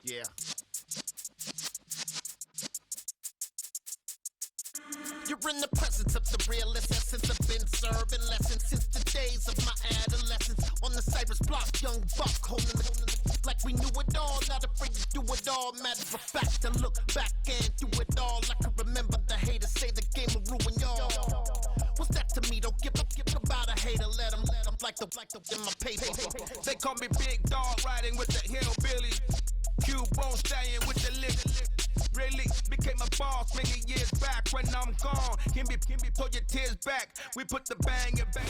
Yeah. You're in the presence of the realest essence. I've been serving lessons since the days of my adolescence. On the Cypress block, young buck, holding it like we knew it all. Not afraid to do it all. Matter of fact, I look back and do it all. I can remember the haters say the game will ruin y'all. What's that to me? Don't give about a hater. Let them like the in my paper. They call me Big Dog, riding with the hillbilly. Cube-bone stallion with the lick. Really became a boss many years back. When I'm gone, can be pull your tears back. We put the bang and bang.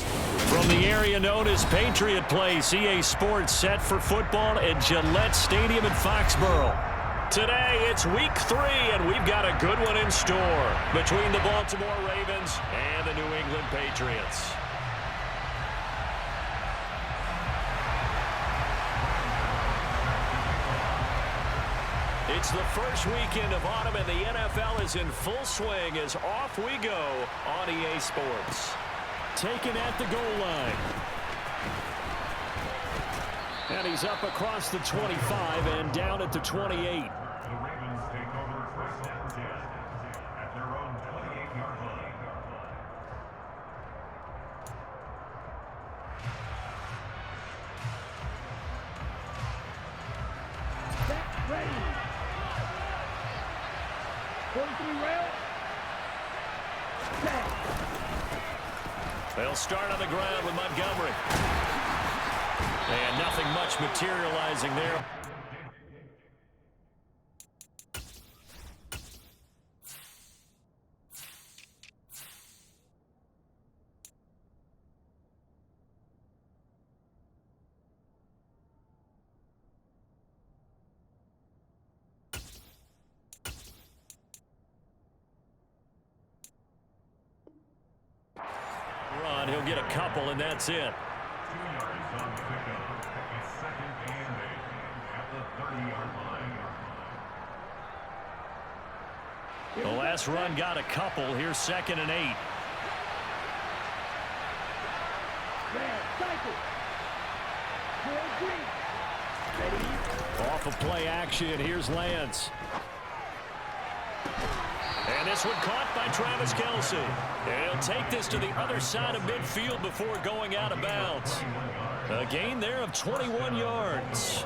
From the area known as Patriot Place, EA Sports set for football at Gillette Stadium in Foxborough. Today, it's week 3, and we've got a good one in store between the Baltimore Ravens and the New England Patriots. It's the first weekend of autumn, and the NFL is in full swing as off we go on EA Sports. Taken at the goal line. And he's up across the 25 and down at the 28. The Ravens take over first and 10 at their own 28-yard line. Set, ready. 43 rail. Set. They'll start on the ground with Montgomery. And nothing much materializing there. Run, he'll get a couple, and that's it. 2 yards on the pickup. It's second and 8 at the 30-yard line. The last run got a couple. Here's second and 8. Red, cycle. Green. Ready. Off of play action, here's Lance. And this one caught by Travis Kelce. And he'll take this to the other side of midfield before going out of bounds. A gain there of 21 yards.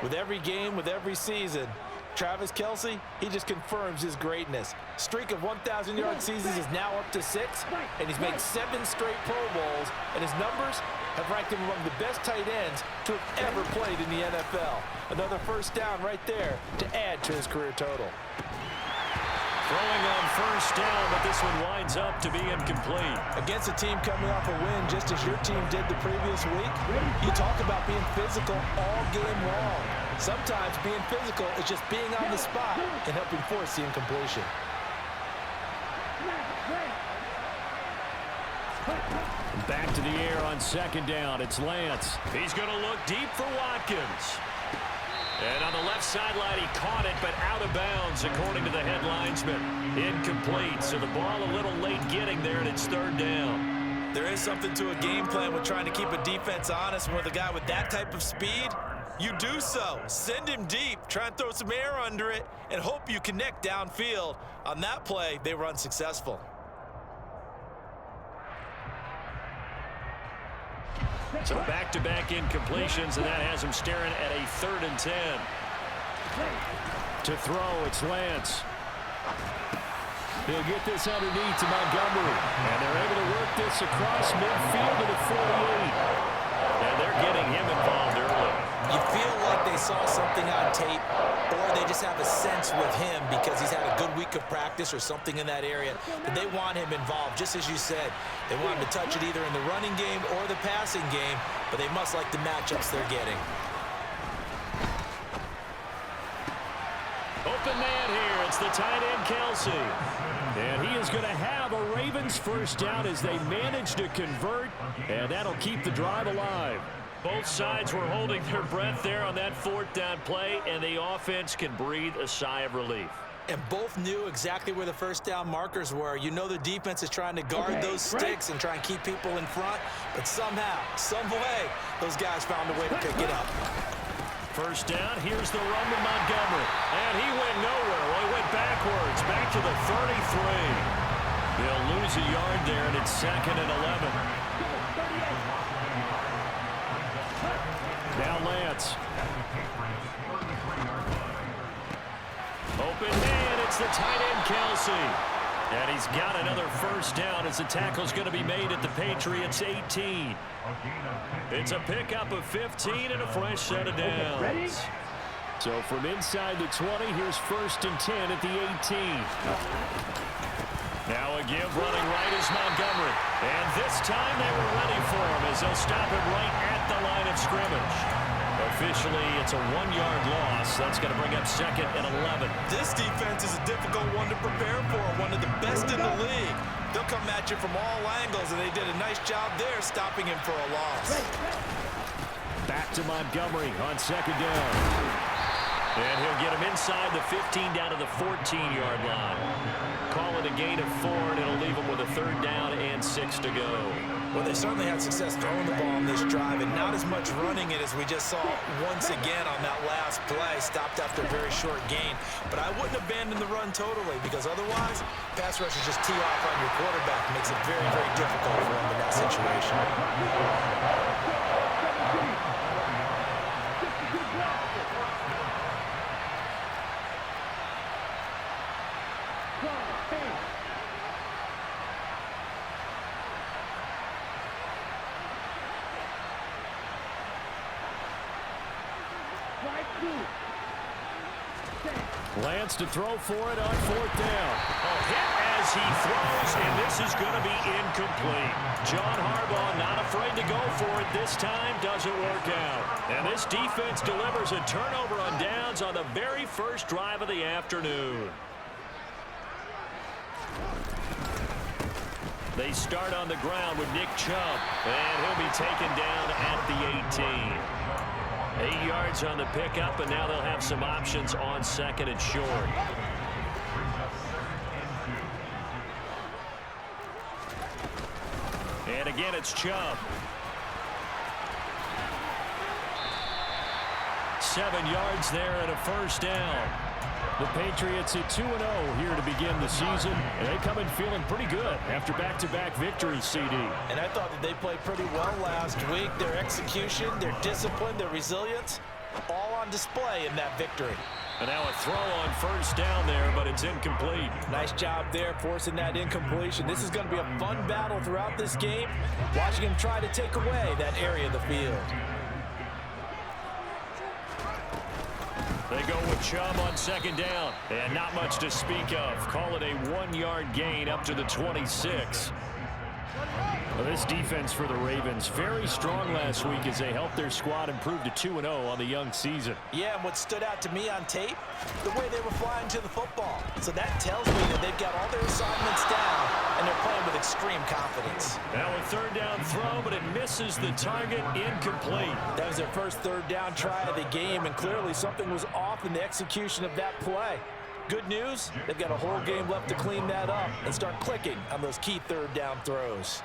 With every game, with every season, Travis Kelce, he just confirms his greatness. Streak of 1,000-yard seasons is now up to 6, and he's made 7 straight Pro Bowls, and his numbers have ranked him among the best tight ends to have ever played in the NFL. Another first down right there to add to his career total. Throwing on first down, but this one winds up to be incomplete. Against a team coming off a win, just as your team did the previous week, you talk about being physical all game long. Sometimes being physical is just being on the spot and helping force the incompletion. Back to the air on second down. It's Lance. He's going to look deep for Watkins. And on the left sideline, he caught it, but out of bounds, according to the head linesman. Incomplete, so the ball a little late getting there, and it's third down. There is something to a game plan with trying to keep a defense honest. With a guy with that type of speed, you do so. Send him deep, try and throw some air under it, and hope you connect downfield. On that play, they were unsuccessful. So back-to-back incompletions, and that has him staring at a 3rd and 10. To throw, it's Lance. He'll get this underneath to Montgomery. And they're able to work this across midfield to the 48. And they're getting him involved early. You feel like they saw something on tape, or they just have a sense with him because he's had a good week of practice or something in that area, that they want him involved. Just as you said, they want him to touch it either in the running game or the passing game, but they must like the matchups they're getting. Open man here. It's the tight end, Kelce. And he is going to have a Ravens first down as they manage to convert, and that'll keep the drive alive. Both sides were holding their breath there on that 4th down play, and the offense can breathe a sigh of relief. And both knew exactly where the first down markers were. You know the defense is trying to guard those sticks and try and keep people in front, but somehow, some way, those guys found a way to pick it up. First down, here's the run to Montgomery. And he went nowhere. Well, he went backwards, back to the 33. They'll lose a yard there, and it's 2nd and 11. Now Lance. Open man, it's the tight end, Kelsey. And he's got another first down as the tackle's going to be made at the Patriots 18. It's a pickup of 15 and a fresh set of downs. So from inside the 20, here's 1st and 10 at the 18. Now a give running right is Montgomery. And this time they were ready for him as they'll stop him right at the line of scrimmage. Officially, it's a 1-yard loss. That's going to bring up 2nd and 11. This defense is a difficult one to prepare for, one of the best in the league. They'll come at you from all angles, and they did a nice job there stopping him for a loss. Back to Montgomery on 2nd down. And he'll get him inside the 15 down to the 14-yard line. Call it a gain of 4, and it'll leave him with a 3rd down and 6 to go. Well, they certainly had success throwing the ball on this drive, and not as much running it as we just saw once again on that last play. Stopped after a very short gain. But I wouldn't abandon the run totally, because otherwise, pass rushers just tee off on your quarterback. Makes it very, very difficult for him in that situation. Lance to throw for it on 4th down. A hit as he throws, and this is going to be incomplete. John Harbaugh not afraid to go for it this time. Doesn't work out. And this defense delivers a turnover on downs on the very first drive of the afternoon. They start on the ground with Nick Chubb, and he'll be taken down at the 18. 8 yards on the pickup, and now they'll have some options on 2nd and short. And again, it's Chubb. 7 yards there and a first down. The Patriots at 2-0 here to begin the season, and they come in feeling pretty good after back-to-back victories, CD. And I thought that they played pretty well last week. Their execution, their discipline, their resilience, all on display in that victory. And now a throw on first down there, but it's incomplete. Nice job there forcing that incompletion. This is going to be a fun battle throughout this game, watching him try to take away that area of the field. They go with Chubb on 2nd down, and not much to speak of. Call it a 1-yard gain up to the 26. Well, this defense for the Ravens, very strong last week as they helped their squad improve to 2-0 on the young season. Yeah, and what stood out to me on tape, the way they were flying to the football. So that tells me that they've got all their assignments down, and they're playing with extreme confidence. Now a 3rd down throw, but it misses the target, incomplete. That was their first 3rd down try of the game, and clearly something was off in the execution of that play. Good news, they've got a whole game left to clean that up and start clicking on those key 3rd down throws.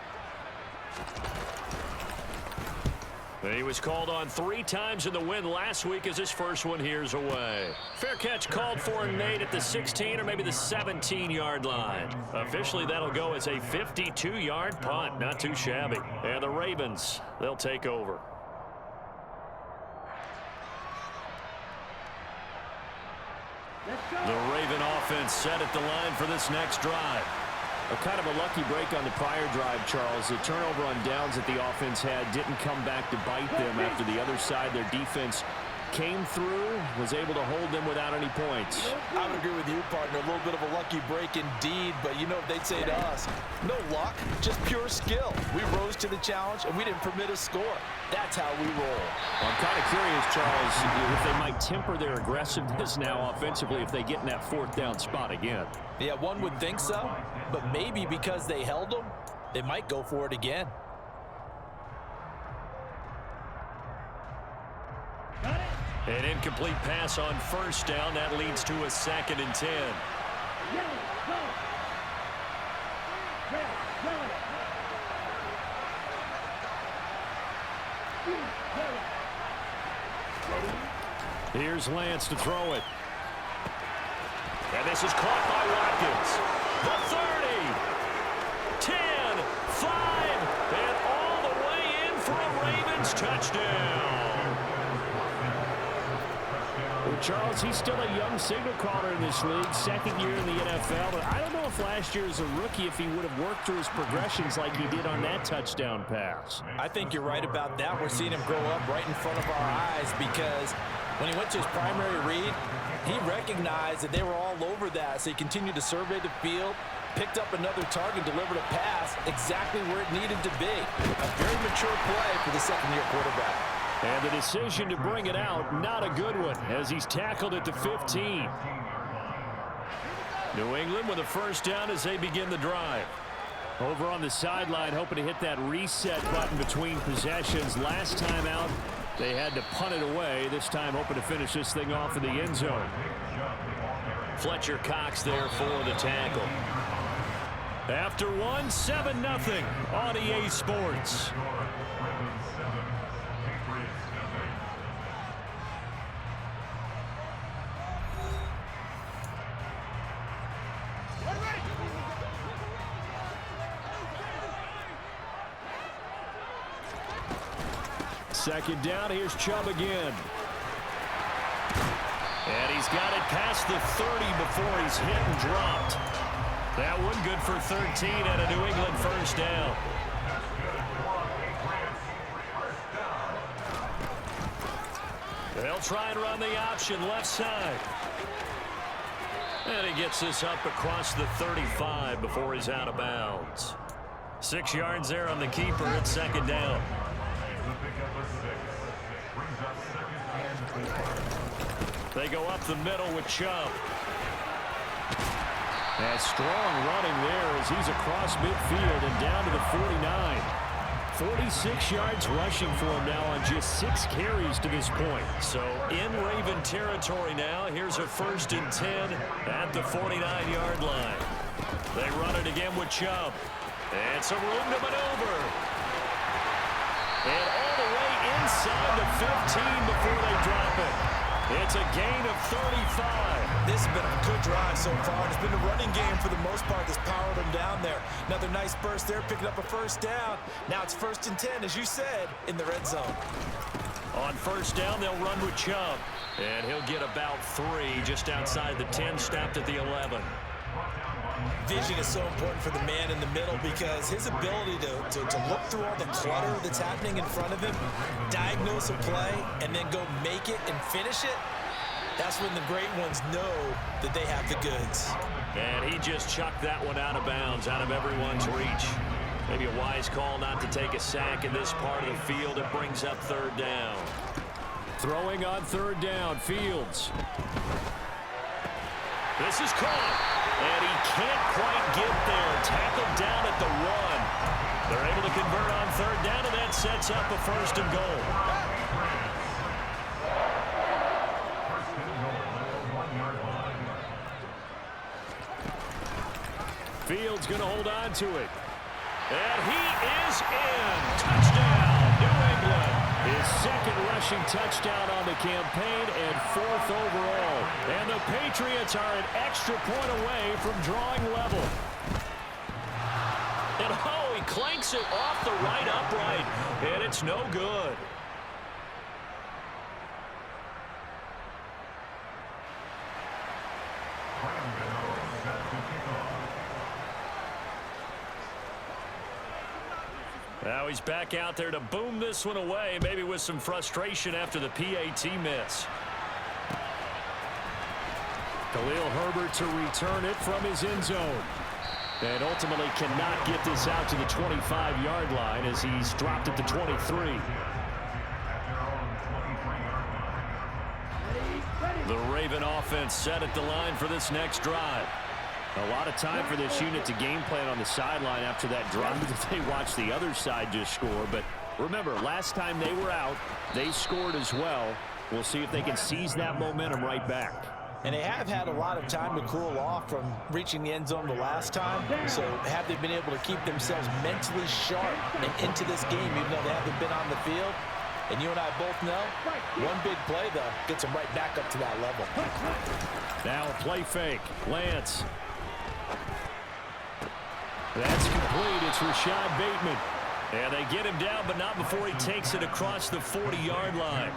He was called on 3 times in the win last week as his first one here's away. Fair catch called for and made at the 16 or maybe the 17-yard line. Officially, that'll go as a 52-yard punt. Not too shabby. And the Ravens, they'll take over. The Raven offense set at the line for this next drive. A kind of a lucky break on the prior drive, Charles. The turnover on downs that the offense had didn't come back to bite them after the other side. Their defense came through, was able to hold them without any points. I would agree with you, partner. A little bit of a lucky break indeed, but you know what they'd say to us. No luck, just pure skill. We rose to the challenge, and we didn't permit a score. That's how we roll. I'm kind of curious, Charles, if they might temper their aggressiveness now offensively if they get in that 4th down spot again. Yeah, one would think so, but maybe because they held them, they might go for it again. An incomplete pass on first down. That leads to a 2nd and 10. Here's Lance to throw it. And this is caught by Watkins. The 30, 10, 5, and all the way in for a Ravens touchdown. Well, Charles, he's still a young signal caller in this league, second year in the NFL. But I don't know if last year as a rookie, if he would have worked through his progressions like he did on that touchdown pass. I think you're right about that. We're seeing him grow up right in front of our eyes because when he went to his primary read, he recognized that they were all over that, so he continued to survey the field, picked up another target, delivered a pass exactly where it needed to be. A very mature play for the second-year quarterback. And the decision to bring it out, not a good one, as he's tackled at the 15. New England with a first down as they begin the drive. Over on the sideline, hoping to hit that reset button between possessions. Last time out, they had to punt it away. This time hoping to finish this thing off in the end zone. Fletcher Cox there for the tackle. After one, 7-0 on EA Sports. Second down, here's Chubb again. And he's got it past the 30 before he's hit and dropped. That one good for 13 and a New England first down. They'll try and run the option left side. And he gets this up across the 35 before he's out of bounds. 6 yards there on the keeper at second down. They go up the middle with Chubb. And strong running there as he's across midfield and down to the 49. 46 yards rushing for him now on just 6 carries to this point. So in Raven territory now. Here's a 1st and 10 at the 49-yard line. They run it again with Chubb. And some room to maneuver. And all the way inside the 15 before they drop it. It's a gain of 35. This has been a good drive so far. It's been a running game for the most part that's powered them down there. Another nice burst there, picking up a first down. Now it's 1st and 10, as you said, in the red zone. On first down, they'll run with Chubb. And he'll get about 3 just outside the 10, stopped at the 11. Vision is so important for the man in the middle because his ability to look through all the clutter that's happening in front of him, diagnose a play, and then go make it and finish it, that's when the great ones know that they have the goods. And he just chucked that one out of bounds, out of everyone's reach. Maybe a wise call not to take a sack in this part of the field. It brings up 3rd down. Throwing on 3rd down, Fields. This is caught. And he can't quite get there. Tackled down at the 1. They're able to convert on 3rd down, and that sets up a 1st and goal. Fields going to hold on to it. And he is in. Touchdown, New England. His 2nd rushing touchdown on the campaign and 4th overall. And the Patriots are an extra point away from drawing level. And oh, he clanks it off the right upright. And it's no good. Now he's back out there to boom this one away, maybe with some frustration after the PAT miss. Khalil Herbert to return it from his end zone. And ultimately cannot get this out to the 25-yard line as he's dropped at the 23. The Raven offense set at the line for this next drive. A lot of time for this unit to game plan on the sideline after that drive as they watch the other side just score. But remember, last time they were out, they scored as well. We'll see if they can seize that momentum right back. And they have had a lot of time to cool off from reaching the end zone the last time. So have they been able to keep themselves mentally sharp and into this game, even though they haven't been on the field? And you and I both know, one big play, though, gets him right back up to that level. Now a play fake. Lance. That's complete. It's Rashad Bateman. And they get him down, but not before he takes it across the 40-yard line.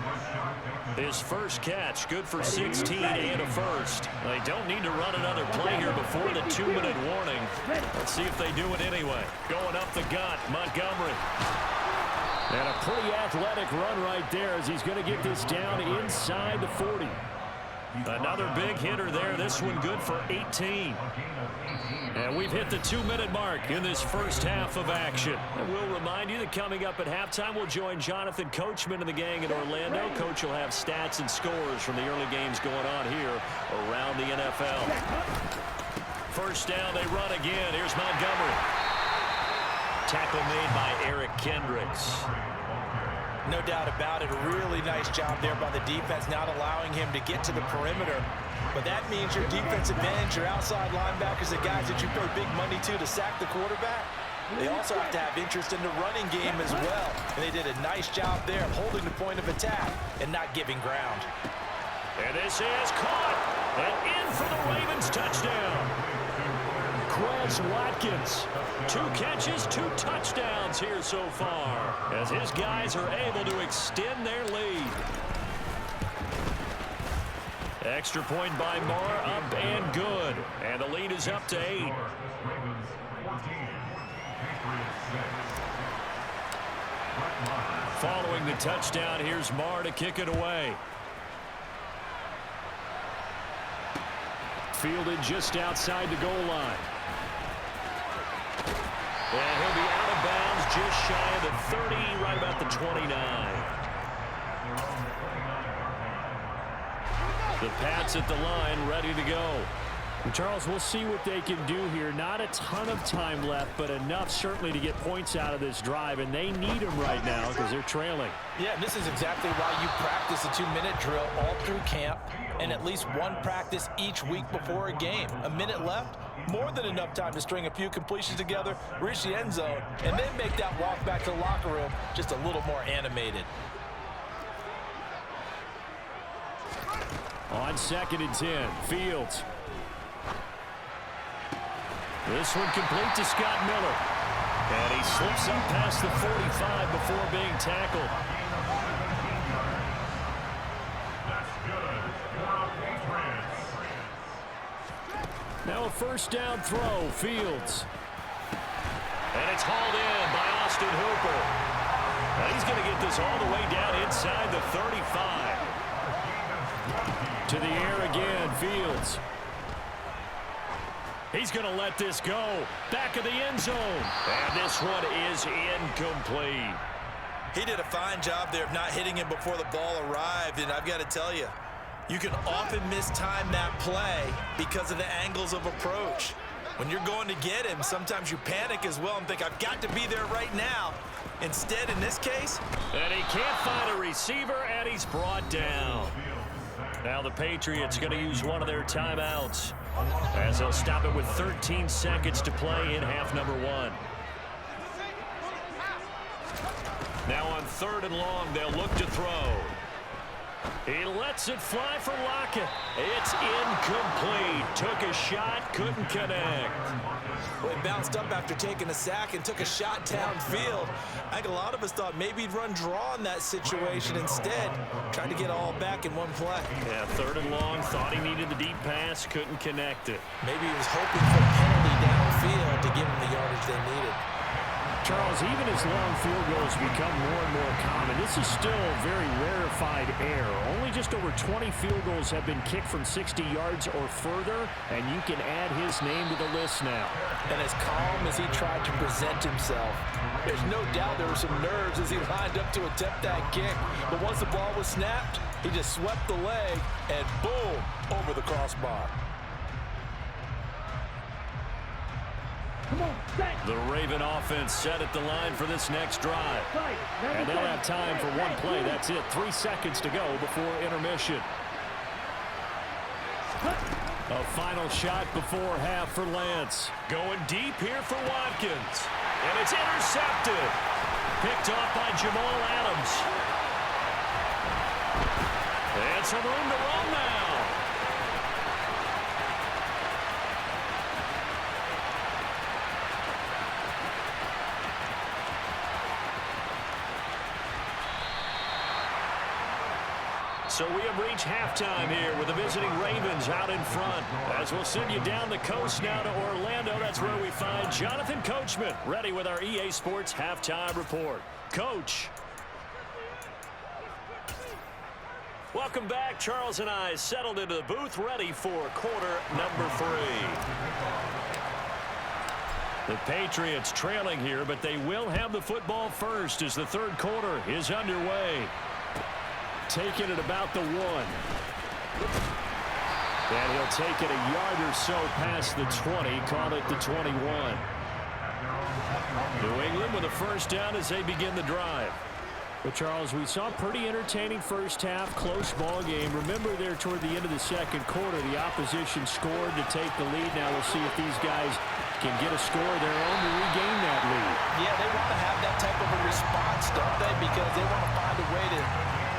His first catch, good for 16 and a first. They don't need to run another play here before the 2-minute warning. Let's see if they do it anyway. Going up the gut, Montgomery. And a pretty athletic run right there as he's going to get this down inside the 40. Another big hitter there. This one good for 18. And we've hit the 2-minute mark in this first half of action. And we'll remind you that coming up at halftime, we'll join Jonathan Coachman and the gang in Orlando. Coach will have stats and scores from the early games going on here around the NFL. First down, they run again. Here's Montgomery. Tackle made by Eric Kendricks. No doubt about it. A really nice job there by the defense, not allowing him to get to the perimeter. But that means your defensive ends, your outside linebackers, the guys that you pay big money to sack the quarterback, they also have to have interest in the running game as well. And they did a nice job there of holding the point of attack and not giving ground. And this is caught and in for the Ravens touchdown. Quez Watkins, 2 catches, 2 touchdowns here so far as his guys are able to extend their lead. Extra point by Moore, up and good. And the lead is up to 8. Following the touchdown, here's Moore to kick it away. Fielded just outside the goal line. And he'll be out of bounds just shy of the 30, right about the 29. The Pats at the line, ready to go. Charles, we'll see what they can do here. Not a ton of time left, but enough certainly to get points out of this drive, and they need them right now because they're trailing. Yeah, this is exactly why you practice a 2-minute drill all through camp and at least one practice each week before a game. A minute left, more than enough time to string a few completions together, reach the end zone, and then make that walk back to the locker room just a little more animated. On 2nd and 10, Fields. This one complete to Scott Miller. And he slips up past the 45 before being tackled. Now a first down throw, Fields. And it's hauled in by Austin Hooper. And he's going to get this all the way down inside the 35. To the air again, Fields. He's going to let this go. Back of the end zone. And this one is incomplete. He did a fine job there of not hitting him before the ball arrived, and I've got to tell you, you can often mistime that play because of the angles of approach. When you're going to get him, sometimes you panic as well and think, I've got to be there right now. Instead, in this case, and he can't find a receiver, and he's brought down. Now the Patriots going to use one of their timeouts as they'll stop it with 13 seconds to play in half number 1. Now on 3rd and long, they'll look to throw. He lets it fly for Lockett. It's incomplete. Took a shot, couldn't connect. Well, he bounced up after taking a sack and took a shot downfield. I think a lot of us thought maybe he'd run draw in that situation. Instead, tried to get all back in one play. Yeah, 3rd and long, thought he needed the deep pass, couldn't connect it. Maybe he was hoping for a penalty downfield to give him the yardage they needed. Charles, even as long field goals become more and more common, this is still very rarefied air. Only just over 20 field goals have been kicked from 60 yards or further, and you can add his name to the list now. And as calm as he tried to present himself, there's no doubt there were some nerves as he lined up to attempt that kick. But once the ball was snapped, he just swept the leg and boom, over the crossbar. The Raven offense set at the line for this next drive. And they'll have time for one play. That's it. 3 seconds to go before intermission. A final shot before half for Lance. Going deep here for Watkins. And it's intercepted. Picked off by Jamal Adams. And some room to run now. So we have reached halftime here with the visiting Ravens out in front. As we'll send you down the coast now to Orlando, that's where we find Jonathan Coachman ready with our EA Sports halftime report. Coach. Welcome back. Charles and I settled into the booth ready for quarter number 3. The Patriots trailing here, but they will have the football first as the third quarter is underway. Taking it about the 1. And he'll take it a yard or so past the 20, call it the 21. New England with a first down as they begin the drive. But, Charles, we saw a pretty entertaining first half, close ball game. Remember there toward the end of the second quarter, the opposition scored to take the lead. Now we'll see if these guys can get a score of their own to regain that lead. Yeah, they want to have that type of a response, don't they? Because they want to find a way to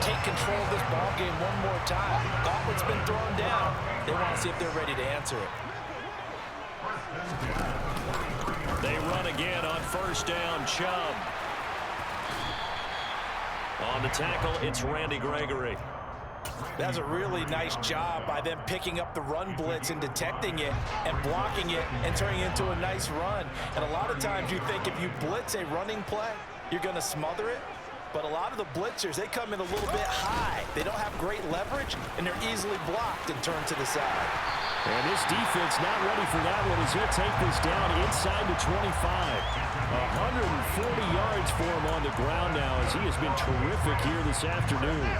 take control of this ball game one more time. Gauntlet's been thrown down. They want to see if they're ready to answer it. They run again on first down. Chubb. On the tackle, it's Randy Gregory. That's a really nice job by them picking up the run blitz and detecting it and blocking it and turning it into a nice run. And a lot of times you think if you blitz a running play, you're going to smother it. But a lot of the blitzers, they come in a little bit high. They don't have great leverage, and they're easily blocked and turned to the side. And this defense not ready for that one as he'll take this down inside the 25. 140 yards for him on the ground now as he has been terrific here this afternoon.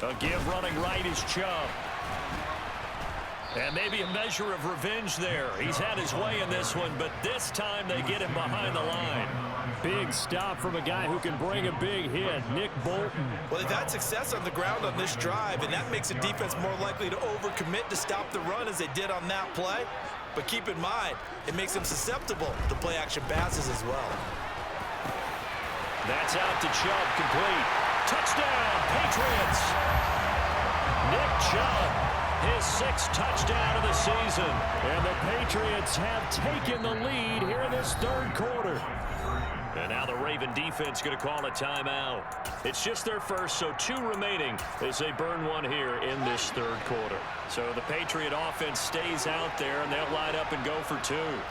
A give running right is Chubb. And maybe a measure of revenge there. He's had his way in this one, but this time they get him behind the line. Big stop from a guy who can bring a big hit, Nick Bolton. Well, they've had success on the ground on this drive, and that makes the defense more likely to overcommit to stop the run as they did on that play. But keep in mind, it makes them susceptible to play-action passes as well. That's out to Chubb, complete. Touchdown, Patriots! Nick Chubb. His 6th touchdown of the season. And the Patriots have taken the lead here in this third quarter. And now the Raven defense going to call a timeout. It's just their first, so 2 remaining as they burn one here in this third quarter. So the Patriot offense stays out there, and they'll line up and go for 2.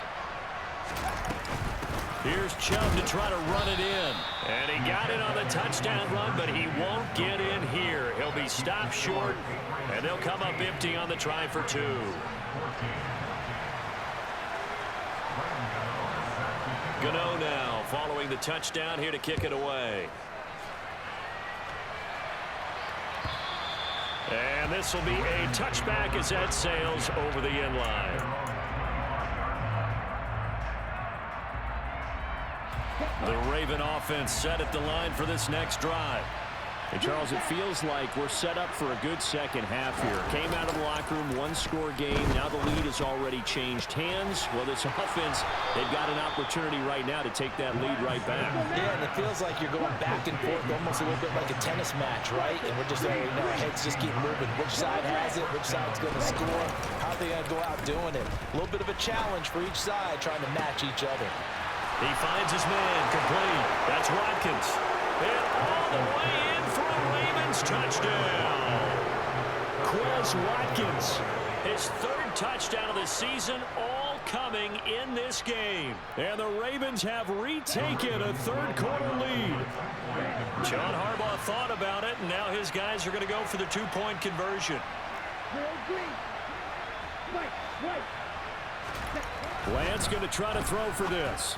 Here's Chubb to try to run it in. And he got it on the touchdown run, but he won't get in here. He'll be stopped short, and they'll come up empty on the try for 2. Gano now following the touchdown here to kick it away. And this will be a touchback as that sails over the end line. The Raven offense set at the line for this next drive. And, Charles, it feels like we're set up for a good second half here. Came out of the locker room, 1-score game. Now the lead has already changed hands. Well, this offense, they've got an opportunity right now to take that lead right back. Yeah, and it feels like you're going back and forth almost a little bit like a tennis match, right? And we're just our heads just keep moving. Which side has it? Which side's going to score? How are they going to go out doing it? A little bit of a challenge for each side trying to match each other. He finds his man, complete. That's Watkins. And all the way in for a Ravens touchdown. Quez Watkins, his 3rd touchdown of the season, all coming in this game. And the Ravens have retaken a third quarter lead. John Harbaugh thought about it, and now his guys are going to go for the 2-point conversion. Lance going to try to throw for this.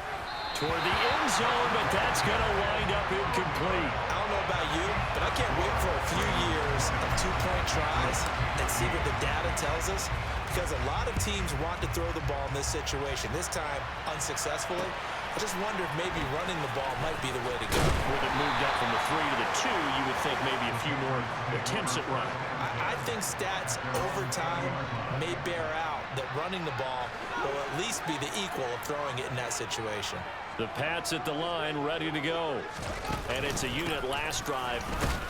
Toward the end zone, but that's going to wind up incomplete. I don't know about you, but I can't wait for a few years of 2-point tries and see what the data tells us, because a lot of teams want to throw the ball in this situation. This time, unsuccessfully. I just wonder if maybe running the ball might be the way to go. With it moved up from the 3 to the 2, you would think maybe a few more attempts at running. I think stats over time may bear out that running the ball but will at least be the equal of throwing it in that situation. The Pats at the line, ready to go. And it's a unit last drive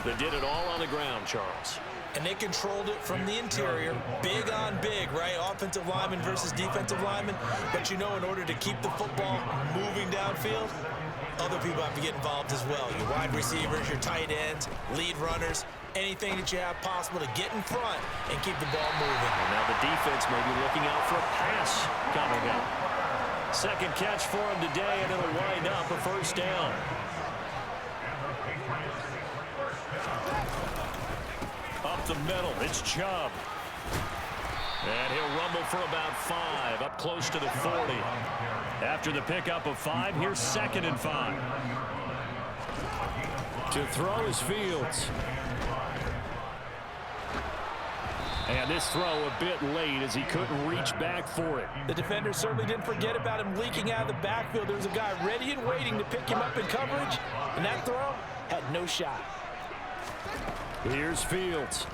that did it all on the ground, Charles. And they controlled it from the interior, big on big, right? Offensive lineman versus defensive lineman. But you know, in order to keep the football moving downfield, other people have to get involved as well. Your wide receivers, your tight ends, lead runners, anything that you have possible to get in front and keep the ball moving. And now the defense may be looking out for a pass coming up. Second catch for him today, and it'll wind up a first down. Up the middle, it's Chubb. And he'll rumble for about 5, up close to the 40. After the pickup of 5, here's 2nd and 5. To throw is Fields. And this throw a bit late as he couldn't reach back for it. The defender certainly didn't forget about him leaking out of the backfield. There was a guy ready and waiting to pick him up in coverage, and that throw had no shot. Here's Fields.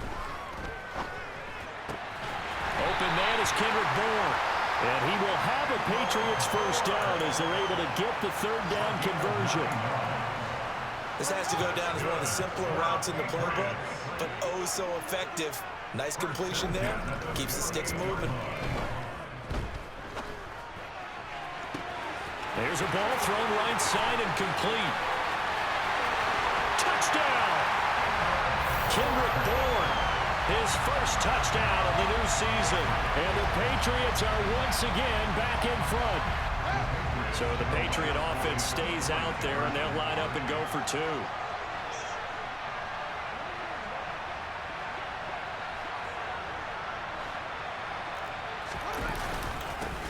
Open man is Kendrick Bourne. And he will have a Patriots first down as they're able to get the 3rd down conversion. This has to go down as one of the simpler routes in the playbook, but oh so effective. Nice completion there. Keeps the sticks moving. There's a ball thrown right side and complete. Touchdown! Kendrick Bourne, his first touchdown of the new season. And the Patriots are once again back in front. So the Patriot offense stays out there, and they'll line up and go for 2.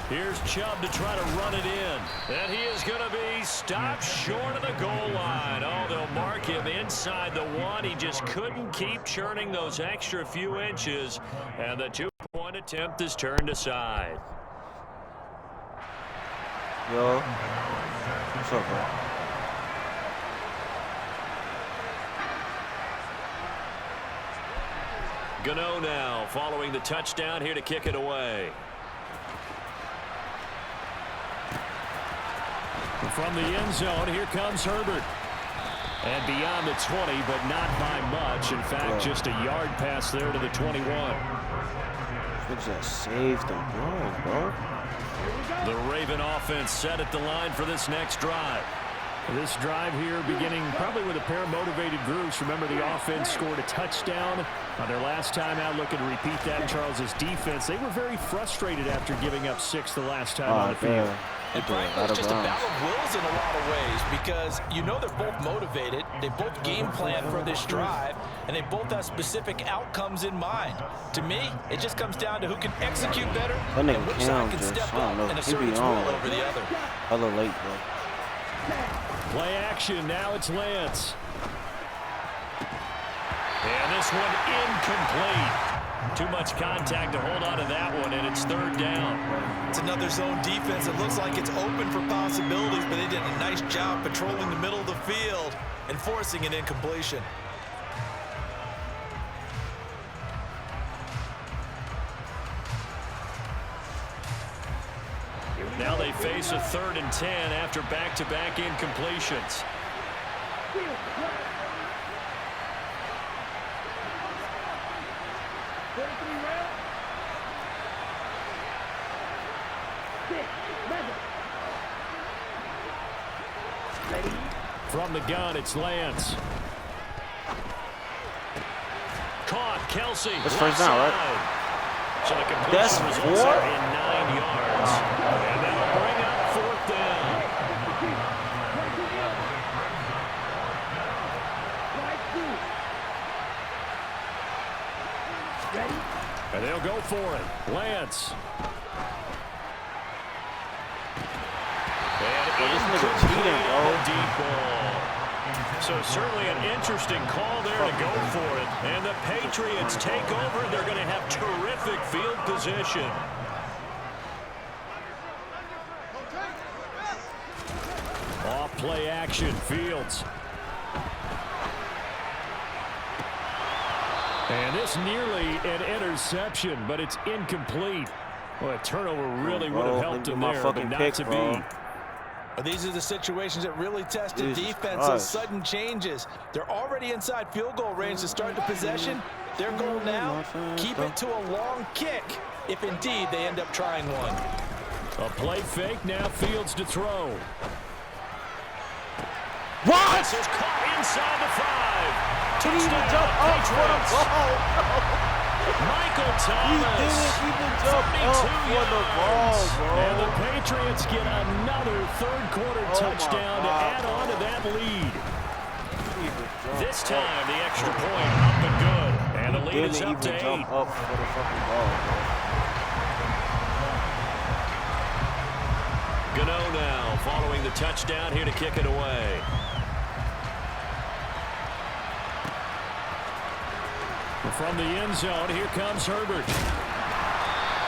Here's Chubb to try to run it in. And he is going to be stopped short of the goal line. Oh, they'll mark him inside the 1. He just couldn't keep churning those extra few inches. And the 2-point attempt is turned aside. Yo. What's up, bro? Gano now following the touchdown here to kick it away. From the end zone, here comes Herbert. And beyond the 20, but not by much. In fact, just a yard pass there to the 21. Just saved the ball, bro. The Raven offense set at the line for this next drive. This drive here beginning probably with a pair of motivated groups. Remember, the offense scored a touchdown on their last time out. Looking to repeat that. Charles's defense, they were very frustrated after giving up 6 the last time on the field. And frankly, it's just a battle of wills in a lot of ways because you know they're both motivated. They both game plan for this drive, and they both have specific outcomes in mind. To me, it just comes down to who can execute better and which side can step up and assert its will over the other. A little late, bro. Play action. Now it's Lance. And this one incomplete. Too much contact to hold on to that one, and it's 3rd down. It's another zone defense. It looks like it's open for possibilities, but they did a nice job patrolling the middle of the field and forcing an incompletion. Now they face a 3rd and 10 after back-to-back incompletions. From the gun, it's Lance. Caught, Kelsey. That's first down, right? So the completion results are in 9 yards. And that'll bring up 4th down. And they'll go for it. Lance. And deep ball. So certainly an interesting call there to go for it. And the Patriots take over. They're going to have terrific field position. Off play action, Fields. And this nearly an interception, but it's incomplete. Well, a turnover really would have helped him there, but not to be. These are the situations that really test the defense. Those sudden changes. They're already inside field goal range to start the possession. Their goal now, keep it to a long kick, if indeed they end up trying one. A play fake, now Fields to throw. What? This is caught inside the 5. He didn't even jump up for the ball. Michael Thomas. He didn't even jump up for the ball, bro. And the Patriots get another third-quarter touchdown to add on to that lead. This time, the extra point up and good. And the lead is up to 8. Jump up for the fucking ball, bro. Gano now following the touchdown here to kick it away. From the end zone, here comes Herbert.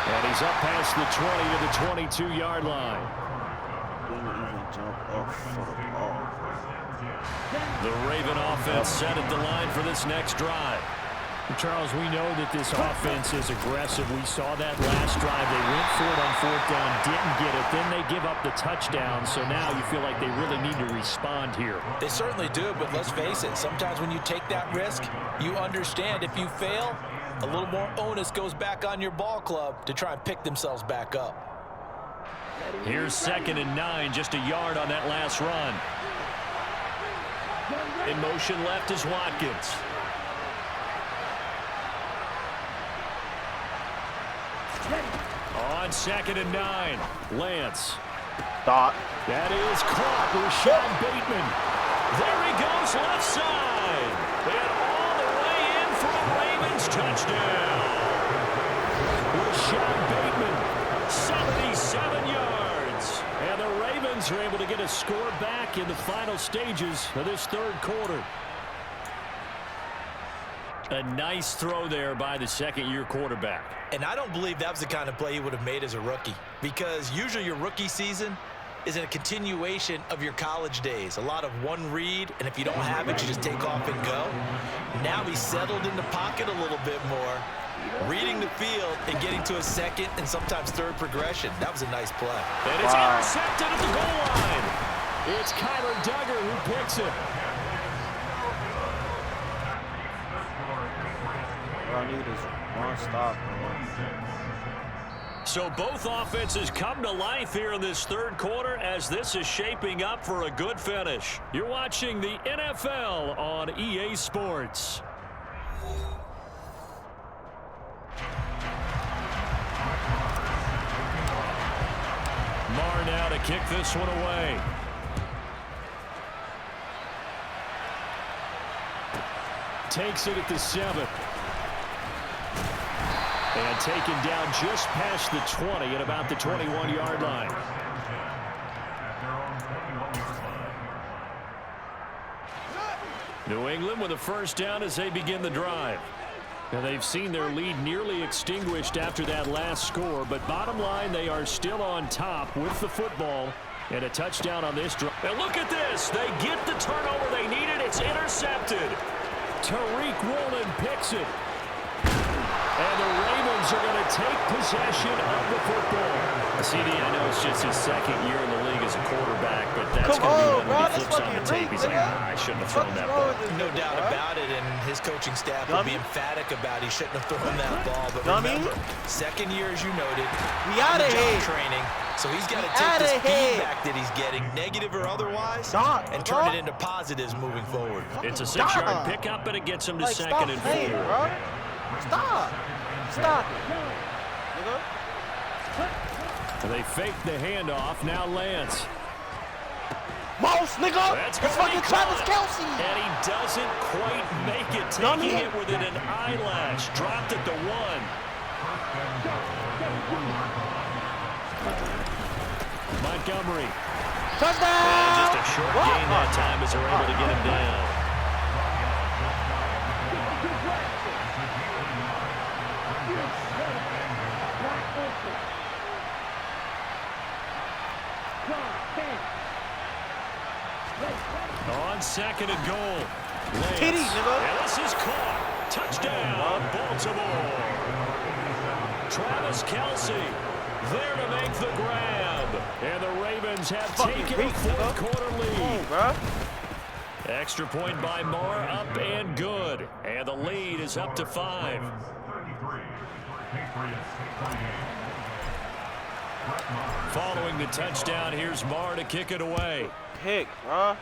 And he's up past the 20 to the 22-yard line. Didn't even jump up for the ball. The Raven offense set at the line for this next drive. Charles, we know that this offense is aggressive. We saw that last drive. They went for it on 4th down, didn't get it. Then they give up the touchdown. So now you feel like they really need to respond here. They certainly do, but let's face it. Sometimes when you take that risk, you understand if you fail, a little more onus goes back on your ball club to try and pick themselves back up. Here's 2nd and 9, just a yard on that last run. In motion left is Watkins. On 2nd and 9, Lance. Dot. That is caught. Rashad Bateman. There he goes, left side. And all the way in for a Ravens touchdown. Rashad Bateman, 77 yards. And the Ravens are able to get a score back in the final stages of this third quarter. A nice throw there by the second-year quarterback. And I don't believe that was the kind of play he would have made as a rookie, because usually your rookie season is a continuation of your college days. A lot of one read, and if you don't have it, you just take off and go. Now he's settled in the pocket a little bit more, reading the field and getting to a second and sometimes third progression. That was a nice play. And it's intercepted at the goal line. It's Kyler Duggar who picks it. All I need is one stop, bro. So both offenses come to life here in this third quarter as this is shaping up for a good finish. You're watching the NFL on EA Sports. Marr now to kick this one away. Takes it at the 7. And taken down just past the 20 at about the 21-yard line. New England with a first down as they begin the drive. Now they've seen their lead nearly extinguished after that last score, but bottom line, they are still on top with the football and a touchdown on this drive. And look at this. They get the turnover they needed. It's intercepted. Tariq Woolen picks it. And the Ravens are going to take possession of the football. CD, I know it's just his second year in the league as a quarterback, but that's going to be one when he flips on the tape. He's like, I shouldn't have thrown that ball. No doubt about it, and his coaching staff will be emphatic about he shouldn't have thrown that ball. But remember, second year, as you noted, we out of here. Training, so he's got to take this feedback that he's getting, negative or otherwise, and turn it into positives moving forward. It's a 6-yard pickup, and it gets him to second and 4. Stop. Stop it. Nigga. They fake the handoff. Now Lance. Mouse, nigga. That's fucking Travis Kelce. And he doesn't quite make it. Taking it within an eyelash. Dropped at the 1. Montgomery. Touchdown. And just a short gain that time as they're able to get him down. On 2nd and goal. Lance. And this is caught. Touchdown, Baltimore. Travis Kelce. There to make the grab. And the Ravens have taken a fourth quarter lead. Extra point by Marr, up and good. And the lead is up to 5. Following the touchdown, here's Marr to kick it away. Pick, bro.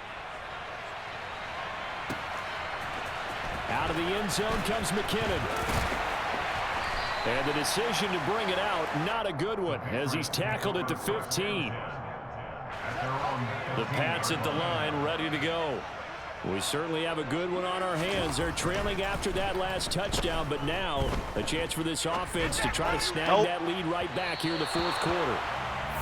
Out of the end zone comes McKinnon. And the decision to bring it out, not a good one, as he's tackled at the 15. The Pats at the line, ready to go. We certainly have a good one on our hands. They're trailing after that last touchdown, but now a chance for this offense to try to snag that lead right back here in the fourth quarter.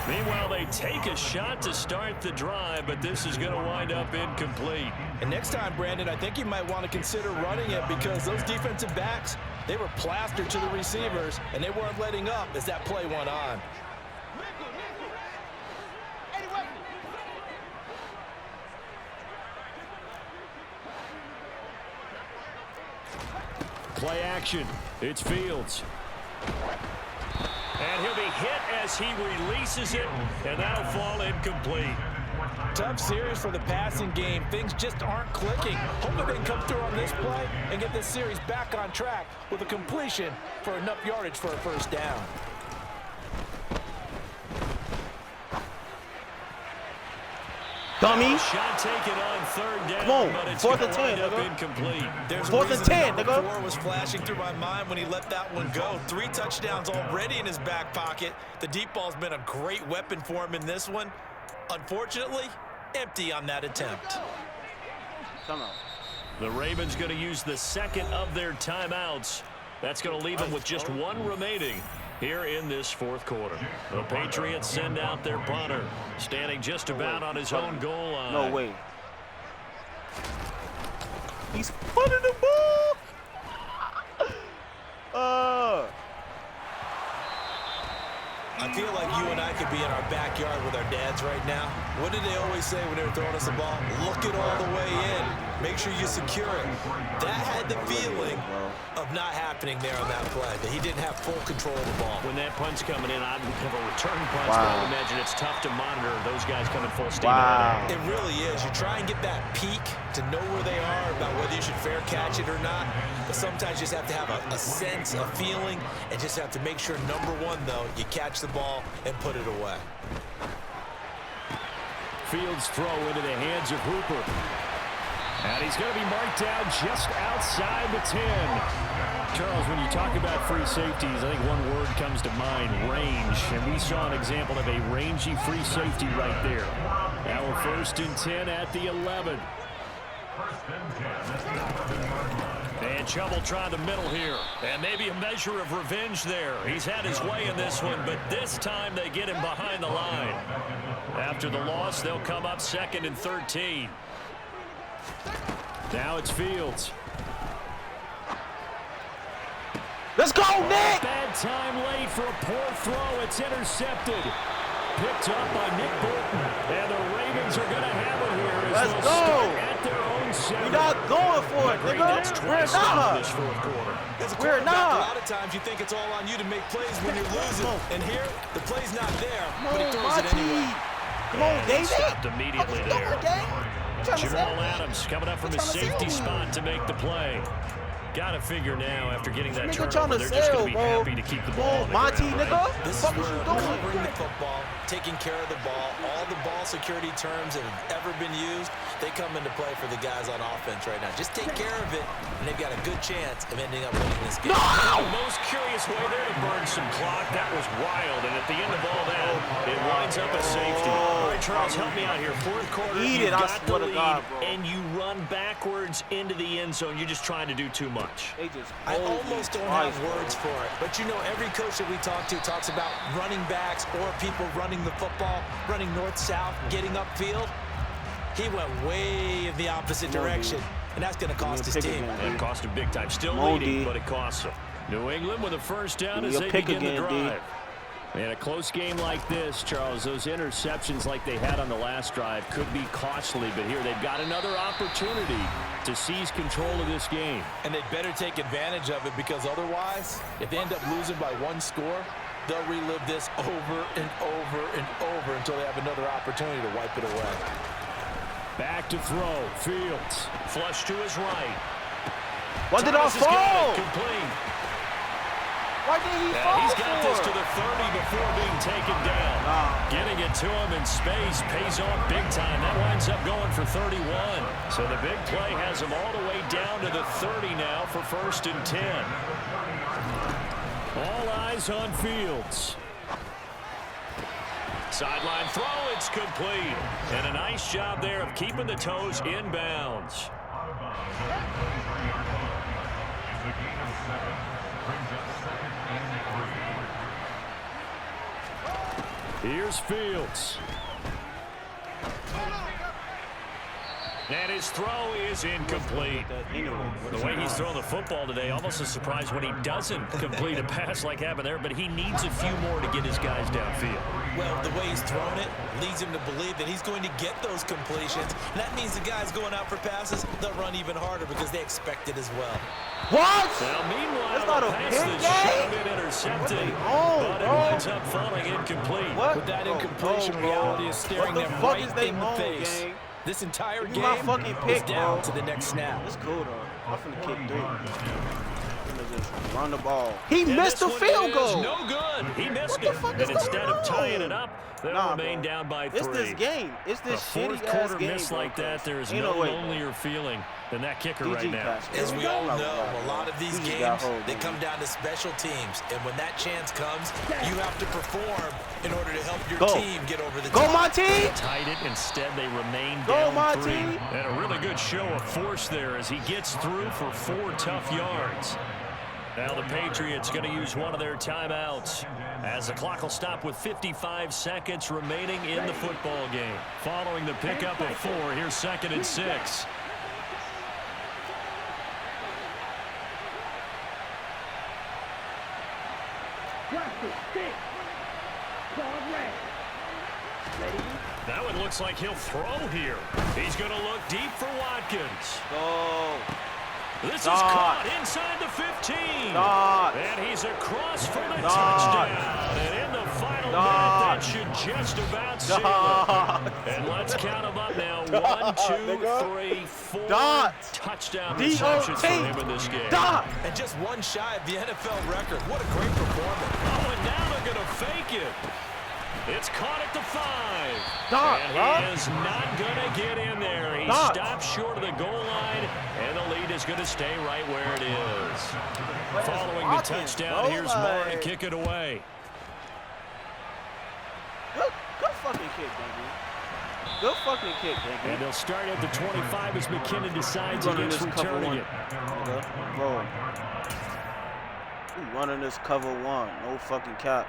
Meanwhile, they take a shot to start the drive, but this is going to wind up incomplete. And next time, Brandon, I think you might want to consider running it because those defensive backs, they were plastered to the receivers, and they weren't letting up as that play went on. Play action. It's Fields. And he'll be hit as he releases it, and that'll fall incomplete. Tough series for the passing game. Things just aren't clicking. Hopefully they can come through on this play and get this series back on track with a completion for enough yardage for a first down. Dummy. Shot taken on third down. Come on, but it's 4th and gonna 10, wind up nigga. incomplete. There's 4th and 10, number nigga. 4 was flashing through my mind when he let that one go. 3 touchdowns already in his back pocket. The deep ball's been a great weapon for him in this one. Unfortunately, empty on that attempt. Come on. The Ravens going to use the second of their timeouts. That's going to leave them with just one remaining here in this fourth quarter. The Patriots send out their punter, standing just about on his own goal line. No way. He's punting the ball. I feel like you and I could be in our backyard with our dads right now. What did they always say when they were throwing us the ball? Look it all the way in. Make sure you secure it. That had the feeling of not happening there on that play, that he didn't have full control of the ball. When that punt's coming in, I would have a return punch, but I would imagine it's tough to monitor those guys coming full steam ahead. It really is. You try and get that peak to know where they are, about whether you should fair catch it or not. But sometimes you just have to have a sense, a feeling, and just have to make sure, number one, though, you catch the ball and put it away. Fields throw into the hands of Hooper. And he's going to be marked down just outside the 10. Charles, when you talk about free safeties, I think one word comes to mind, range. And we saw an example of a rangy free safety right there. Now we're 1st and 10 at the 11. And Chubb try the middle here. And maybe a measure of revenge there. He's had his way in this one, but this time they get him behind the line. After the loss, they'll come up 2nd and 13. Now it's Fields. Let's go, Nick! Bad time late for a poor throw. It's intercepted. Picked up by Nick Bolton. And the Ravens are going to have it here. Let's go! At their own center. We're not going for it, nigga. We're not. This fourth quarter. As a We're quarterback, not. a lot of times you think it's all on you to make plays when you're losing. And here, the play's not there, but he throws it anyway. Come on, David. Stopped immediately there. Jamal Adams coming up from his safety spot to make the play. Got to figure now, after getting that turnover, they're just going to be happy to keep the ball. Monty, nigga. This is where covering the football, taking care of the ball, all the ball security terms that have ever been used, they come into play for the guys on offense right now. Just take care of it, and they've got a good chance of ending up winning this game. The most curious way there to burn some clock. That was wild, and at the end of all that, it winds up a safety. All right, Charles, help me out here. Fourth quarter, you got the lead, and you run backwards into the end zone. You're just trying to do too much. I almost don't have words for it, but you know, every coach that we talk to talks about running backs or people running the football, running north-south, getting upfield. He went way in the opposite direction, and that's going to cost his team. It cost him big time. Still leading, but it costs him. New England with a first down as they begin the drive. In a close game like this, Charles, those interceptions like they had on the last drive could be costly, but here they've got another opportunity to seize control of this game. And they'd better take advantage of it, because otherwise, if they end up losing by one score, They'll relive this over and over and over until they have another opportunity to wipe it away. Back to throw. Fields. Flush to his right. Why did I fall? Complete. Why did he fall? He's got this to the 30 before being taken down. Getting it to him in space pays off big time. That winds up going for 31. So the big play has him all the way down to the 30 now for 1st and 10. All eyes on Fields. Sideline throw, it's complete. And a nice job there of keeping the toes inbounds. Out of bounds at the 23-yard line. It's a gain of 7. Brings up 2nd and 3. Here's Fields. And his throw is incomplete. The way he's throwing the football today, almost a surprise when he doesn't complete a pass like happened there, but he needs a few more to get his guys downfield. Well, the way he's thrown it leads him to believe that he's going to get those completions. And that means the guys going out for passes, they'll run even harder because they expect it as well. What? Now, meanwhile, That's not the a pass pick that game? should have been intercepted, but it winds up falling incomplete. What? With that incompletion, reality is staring them right in the face. This entire game my fucking pick, is down bro. to the next snap. It's cool, though. I'm finna kick 3. I'm finna just run the ball. He And missed the this one field is goal. no good. He missed What the it. fuck And is instead going of tying on? it up, they'll Nah, remain bro. down by 3. It's this game. It's this A fourth shitty-ass quarter game, miss bro, like that, there is ain't no way, bro. lonelier feeling than that kicker GG right now. pass, bro. As we all Like, know, bro. a lot of these He just games, got hold, they man. come down to special teams. And when that chance comes, you have to perform in order to help your Go. team get over the Go, top. my team! Tied it. Instead, they remain Go, down my 3. team! And a really good show of force there as he gets through for 4 tough yards. Now the Patriots going to use one of their timeouts as the clock will stop with 55 seconds remaining in the football game. Following the pickup of 4, here's 2nd and 6. Practice, stick. Ball red. Ready? That one looks like he'll throw here. He's going to look deep for Watkins. Go. This is caught inside the 15. Dot. And he's across for the Dot. touchdown. And in the final minute, that should just about seal it. And let's count them up now. 1, 2, 3, 4 Dot. touchdown D-O-T. receptions for him in this game. Dot. And just one shy of the NFL record. What a great performance. Oh, and now they're going to fake it. It's caught at the 5. Dot, And Dot. he is not going to get in there. He Dot. stops short of the goal line, and the lead is going to stay right where it is. Following the Watkins, touchdown, bro, here's Moore to like- kick it away. Good fucking kick, baby. Good fucking kick, baby. And they'll start at the 25 as McKinnon decides Running against this cover returning one. it. Okay, bro. We running this cover 1. No fucking cap.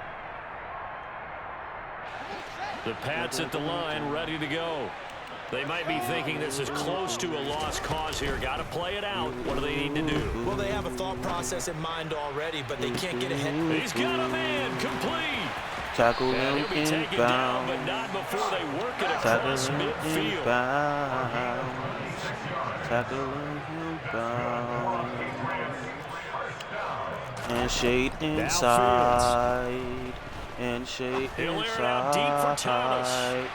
The Pats at the line, ready to go. They might be thinking this is close to a lost cause here. Got to play it out. What do they need to do? Well, they have a thought process in mind already, but they can't get ahead. He's got a man, complete. Tackle And him he'll be taken down, but inbound. not before they work it Tackle across him midfield. inbound. Tackle him inbound. And shade inside. And shade He'll air it out deep for Thomas. inside.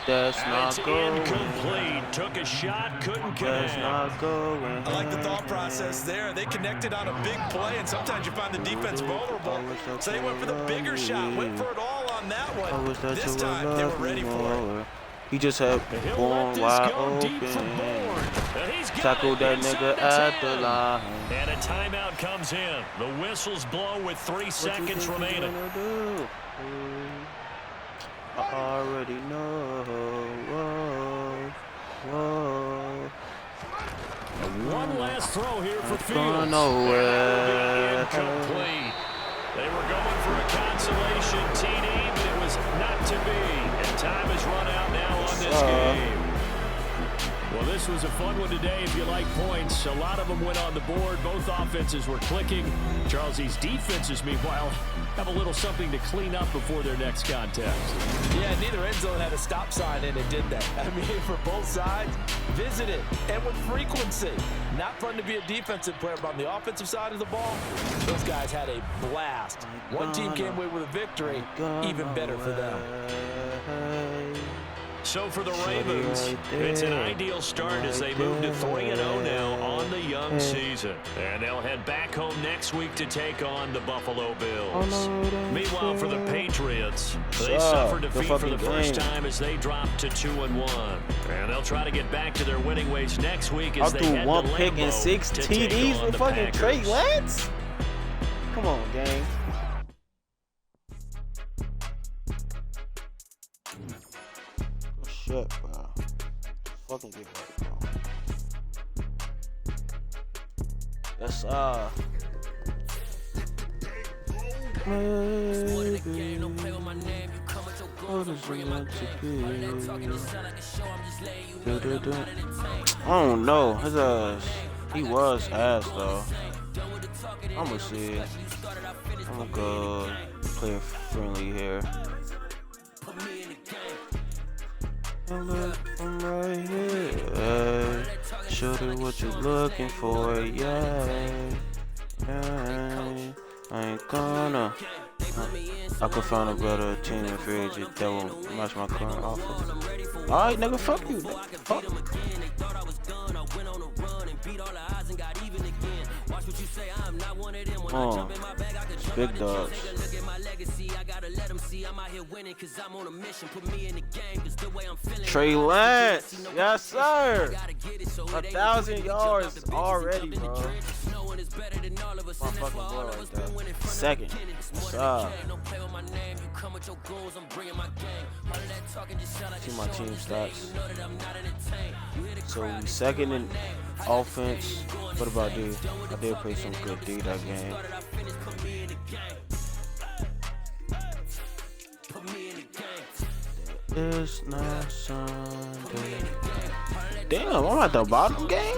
That's And not it's going. incomplete. Took a shot, couldn't That's connect. not going. I like the thought process there. They connected on a big play, and sometimes you find the defense vulnerable. So they went for the bigger shot, went for it all on that I one. wish that This you time, would they were love me ready for it. more. He just had And he'll let Bourne this wide go deep for open. Bourne. And he's got Tackle it that inside nigga the at 10. the line. And a timeout comes in. The whistles blow with 3 What you seconds think you remaining. gonna do? I already know. Whoa. One last throw here for It's Fields. going nowhere. Incomplete. They were going for a consolation TD, but it was not to be. And time has run out now on this game. Well, this was a fun one today if you like points. A lot of them went on the board. Both offenses were clicking. Charles, these defenses, meanwhile, have a little something to clean up before their next contest. Yeah, neither end zone had a stop sign in it, did they? I mean, for both sides, visit it, and with frequency. Not fun to be a defensive player, but on the offensive side of the ball, those guys had a blast. One team came away with a victory, even better for them. So for the Ravens, it's an ideal start as they move to 3-0 now on the young season. And they'll head back home next week to take on the Buffalo Bills. Meanwhile, for the Patriots, they suffered defeat for the first time as they dropped to 2-1. And they'll try to get back to their winning ways next week as they head to one pick Lambeau and 6 to take TDs on with the fucking Trey Packers. Lance? Come on, gang. Shit, bro. Fucking get right, bro. That's I don't know. His ass. He was ass though. I'ma see it. I'ma go player friendly here. I'm right here. Hey, show you what you're looking for. Yeah. I ain't gonna. I could find a better team in free agent that will match my current offer. Alright, nigga, fuck you. Fuck. Big dogs. Trey Lance, yes sir. 1,000 yards already, bro. My fucking boy right there. Second. See my team stats. So we second in offense. What about D? I did play some good D that game. It's not Sunday. Damn, I'm at the bottom game.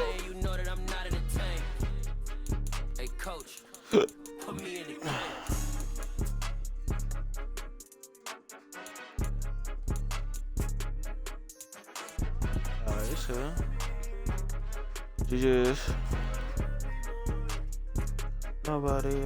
Alright, it's here. GG's. Nobody